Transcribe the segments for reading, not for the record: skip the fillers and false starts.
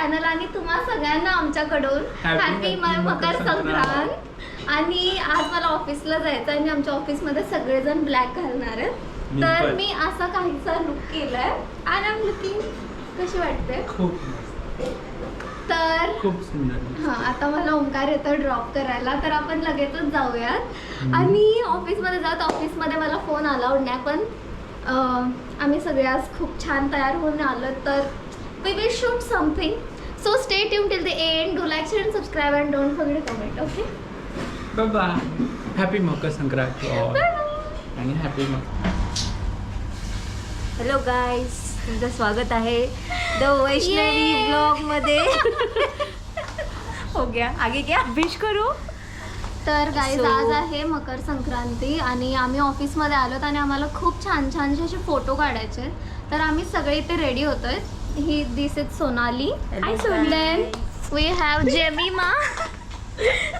Channel आणि तुम्हा सगळ्यांना आमच्याकडून हॅपी मकर संक्रांत. आणि आज मला ऑफिसला जायचं आहे. मी आमच्या ऑफिसमध्ये सगळेजण ब्लॅक घालणार आहेत, तर मी असा काहीसा लुक केलाय. आणि आय एम लुकिंग कशी वाटते? खूप तर खूप सुंदर. हां, आता मला ओंकार येतो ड्रॉप करायला, तर आपण लगेचच जाऊयात. आणि ऑफिसमध्ये जात ऑफिसमध्ये मला फोन अलाउड नाही, पण आम्ही सगळे आज खूप छान तयार होऊन आलो. तर we will shoot something. So stay tune till the end. Do like, share, subscribe and don't forget to comment. Okay, bye bye. Happy Makar Sankrant आणि हॅपी मकर. हॅलो गाईज, तुमचं स्वागत आहे द वैष्णवी ब्लॉग मध्ये. हो गया, आगे क्या विश करू. तर गाईज So- आज आहे मकर संक्रांती आणि आम्ही ऑफिसमध्ये आलोत आणि आम्हाला खूप छान छानसे असे फोटो काढायचे आहेत. तर आम्ही सगळे इथे रेडी होतोय. This is Sonali. Hello, then guys. We have Jemima.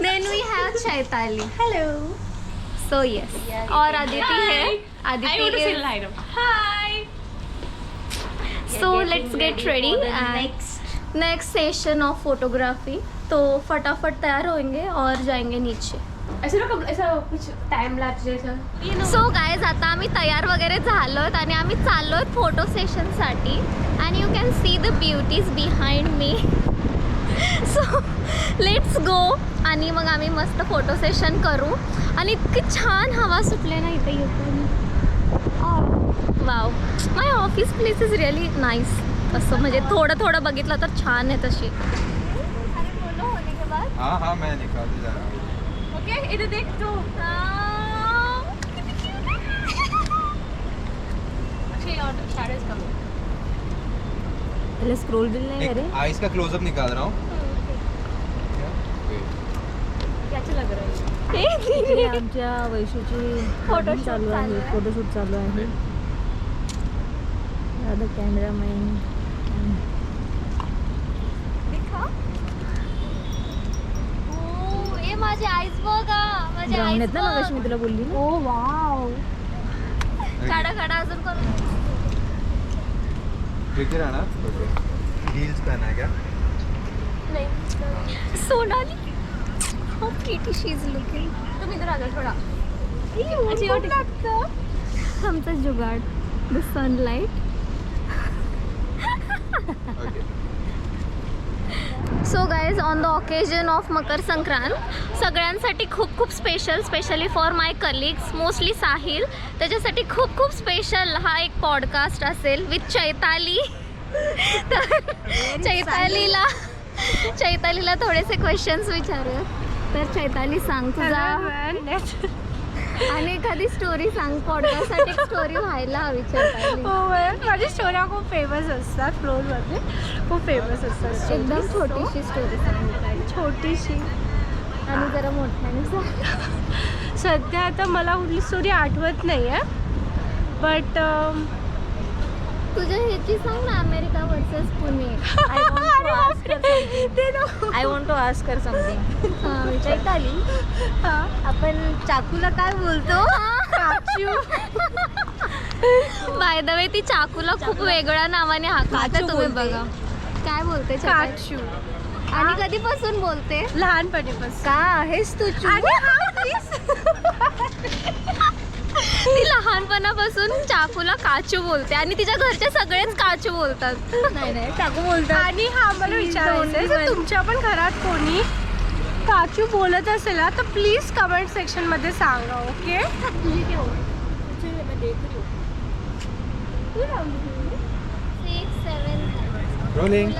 Then we have Chaitali. Hello. So yes, और आदिति है. Aditi is So let's get ready and next session of photography. तो फटाफट तैयार होंगे और जाएंगे नीचे. ऐसा कुछ टाइम लैप्स जैसा. सो गाइज, आता आम्ही तयार वगैरे झालोत आणि आम्ही चाललोत फोटो सेशनसाठी. And you can see the beauties behind me. So let's go. आणि मग आम्ही मस्त फोटो सेशन करू. आणि इतकी छान हवा सुटले ना इथे येताना. Wow, my office place is really nice. असं म्हणजे थोडं थोडं बघितलं तर छान आहे तशी. हाँ हाँ मैं निकाल जा रहा हूँ. ओके, इधर देख तू. पहले स्क्रॉल बिल नहीं करे. एक आइस का क्लोजअप निकाल रहा हूँ. कैसा लग रहा है? इथे आमच्या वैशूची Photoshoot चालू आहे, चालू आहे. फोटोशूट चालू आहे. दादा कॅमेरामॅन. ए माझे आईस बघा, माझे ब्राऊन आईस आहेत ना मगाशी मी तुला बोलली ना. ओ वाव. काढा काढा अजून करू. ठीक है ना. हील्स पहना है क्या? Sonali, how pretty she is looking. तुम इधर आ जाओ थोड़ा. अच्छी लागतं. आमचा जुगाड, the sunlight. Okay. So guys, on the occasion of Makar Sankrant सगळ्यांसाठी खूप खूप special, specially for my colleagues, mostly Sahil, त्याच्यासाठी खूप खूप स्पेशल हा एक पॉडकास्ट असेल विथ चैताली. तर चैतालीला थोडेसे क्वेश्चन्स विचारूयात. तर चैताली, सांग तुझा आणि एखादी स्टोरी सांग. पॉडकास्टसाठी एक स्टोरी व्हायला हवी चैताली. माझी स्टोऱ्या खूप फेमस असतात फ्लोरमध्ये, खूप फेमस असतात. एकदम छोटीशी स्टोरी सांग. छोटीशी. आणि जरा मोठ्याने सांग. सध्या आता मला कुठली स्टोरी आठवत नाही आहे, बट तुझ्या ह्याची सांग ना, America versus Pune. I want to ask her something. Chaitali, आपण चाकूला काय बोलतो? बाय द वे, ती चाकूला खूप वेगळ्या नावाने हाकलते. काचू तुम्ही बोलते. बघा काय बोलते चैताली. काचू. आणि कधीपासून बोलते? लहानपणीपासून. का आहेस तू? ती लहानपणापासून चाकूला काचू बोलते आणि तिच्या घरचे सगळेच काचू बोलतात. नाही चाकू बोलतात. आणि हा मला विचारायचं आहे, जर तुमच्या पण घरात कोणी काचू बोलत असेल ना, तर प्लीज कमेंट सेक्शन मध्ये सांगा. ओके. रोलिंग.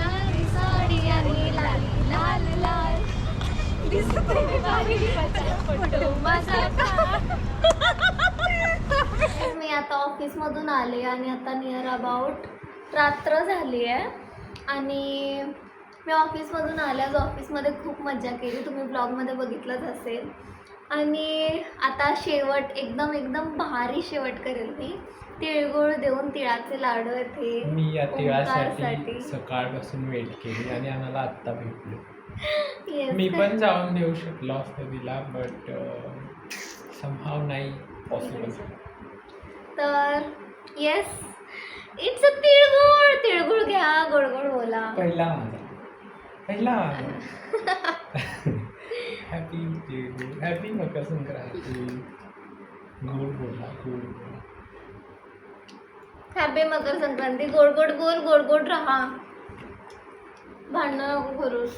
मी आता ऑफिसमधून आले आणि आता नियर अबाउट रात्र झाली आहे. आणि मी ऑफिसमधून आले. आज ऑफिसमध्ये खूप मजा केली, तुम्ही ब्लॉगमध्ये बघितलंच असेल. आणि आता शेवट एकदम भारी शेवट करेल मी. तिळगुळ देऊन तिळाचे लाडू येथे मी या तिळासाठी ओंकारसाठी. सकाळपासून वेट केली आणि आम्हाला आत्ता भेटले. Yes. मी पण जाऊन देऊ शकलो असतं तिला, बट समहाव नाही पॉसिबल. तर येस, इट्स अ तिळगुळ. तिळगुळ घ्या, गोड गोड बोला. पहिला माझा. पहिला हॅपी मकर संक्रांती. गोड बोला, गोड बोला. हॅपी मकर संक्रांती. गोड गोड बोल, गोड गोड राहा, भांडणं नको करूस.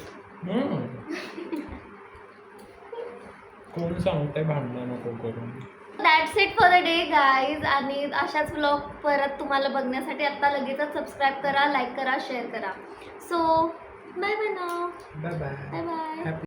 कोण सांगतंय भांडणं नको करून? That's it for the day guys. आणि अशाच ब्लॉग परत तुम्हाला बघण्यासाठी आत्ता लगेचच सबस्क्राईब करा, लाईक करा, शेअर करा. सो बाय बाय ना. Bye bye. Bye bye. Happy